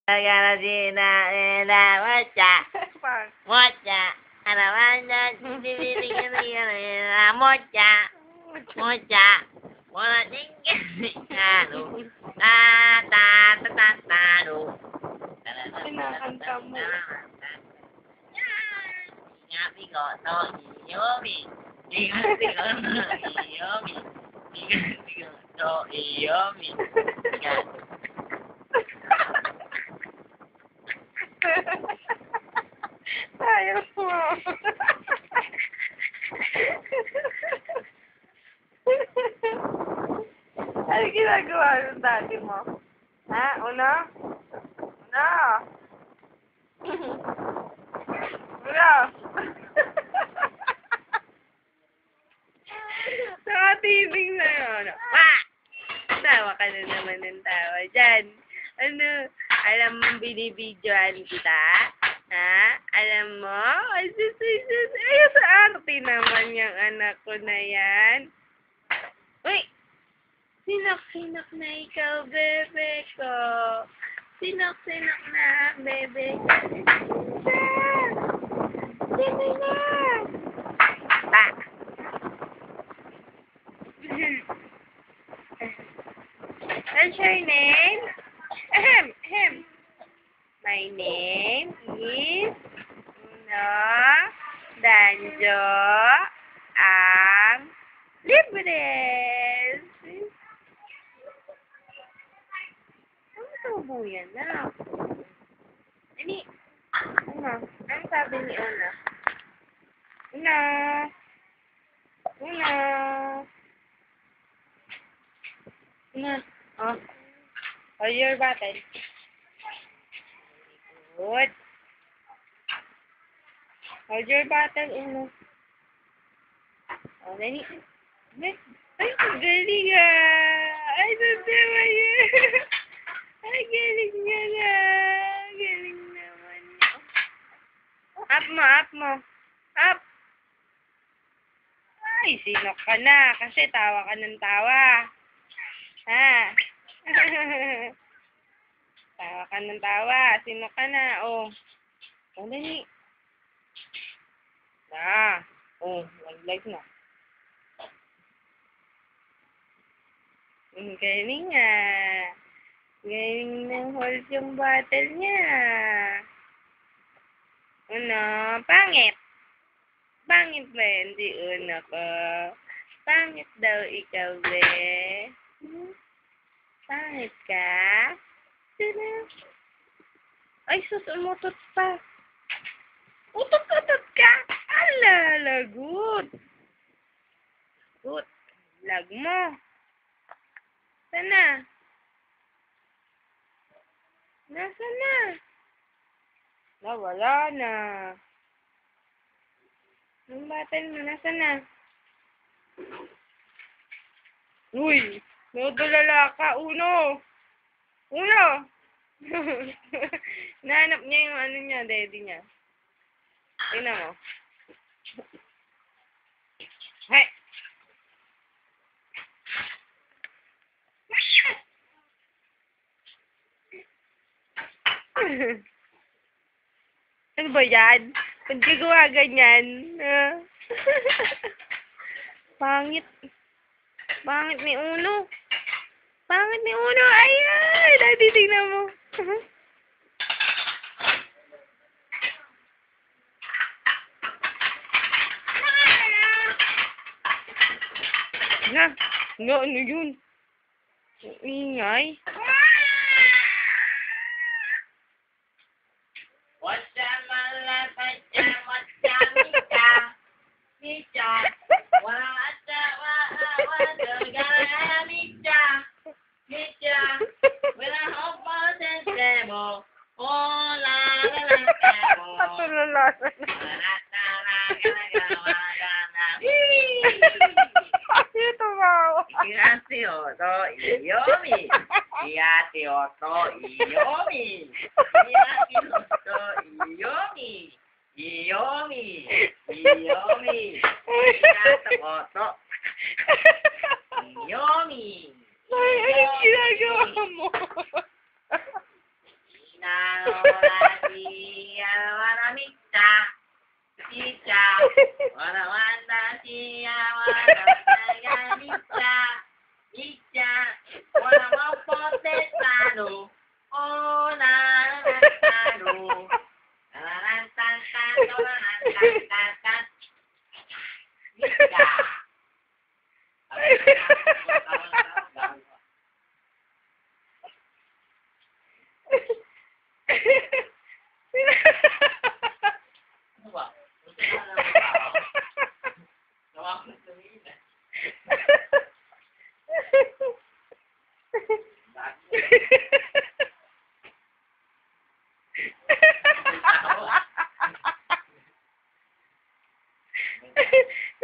Gana mocha, mocha, caravana, mocha, mocha, Kinakanta mo. Ayaw mo. Ano ginagawa ng daddy mo? Ha? Una? Una? Una? Nakatiling na yun. Tawa ka na naman ng tawa dyan. Ano? Alam mo binibidyoan kita? Ha? Alam mo? Ay, sus. Ay, sa arte naman yung anak ko na yan. Uy! Sinak-sinak na ikaw, bebe ko. Sinak-sinak na, bebe ko. Sino na? Pa! What's your name? Ahem. My name is Danjo ang Libres. Ano tubo yan na? Ano sabi ni Una? Una. Oh, your button. Good. Hold your button, Una. Oh, Nani. Ay, galing Ay, sasawa yun. Ay, galing niya na. Galing naman niya. Up mo. Up. Ay, sinok ka na. Kasi tawa ka ng tawa. Ha? Tawa ka ng tawa. Sinok ka na. Oh. Oh, Nani. Laglag na. Galing nga. Galing ng hold yung bottle niya. Ano? Pangit. Pangit ba yun? Di Una ko. Pangit daw ikaw, be. Pangit ka? Sino? Ay, sus, umutot pa. Utot-utot ka. Ala, lagot. Good. Lag mo. Sana? Nasa na? Wala na. Ang batan mo, nasa na? Uy! Nadulala ka, Uno! Nahanap niya yung ano niya, daddy niya. Tingnan mo. Hey! Ano ba yan? Ba't gagawa ganyan? Pangit. Pangit ni Uno. Ayan! Daddy, tingnan mo. Ano yun? Ingay. Patulalasan. Ay, tumawa. Gracioso, iyomi. Gracioso, iyomi. Iyomi. Gracioso. Iyomi. Ay, anong ginagawa mo? Ina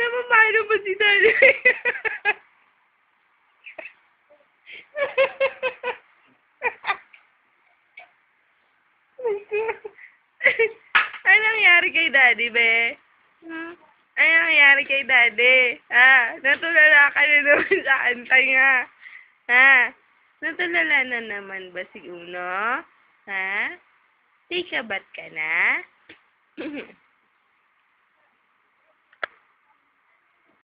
Napamano ba si Daddy? Ano nangyari kay Daddy, be? Ano nangyari kay Daddy? Ha? Natulala ka na naman sa antay nga. Ha? Natulala na naman ba si Uno? Ha? Take a bath ka na?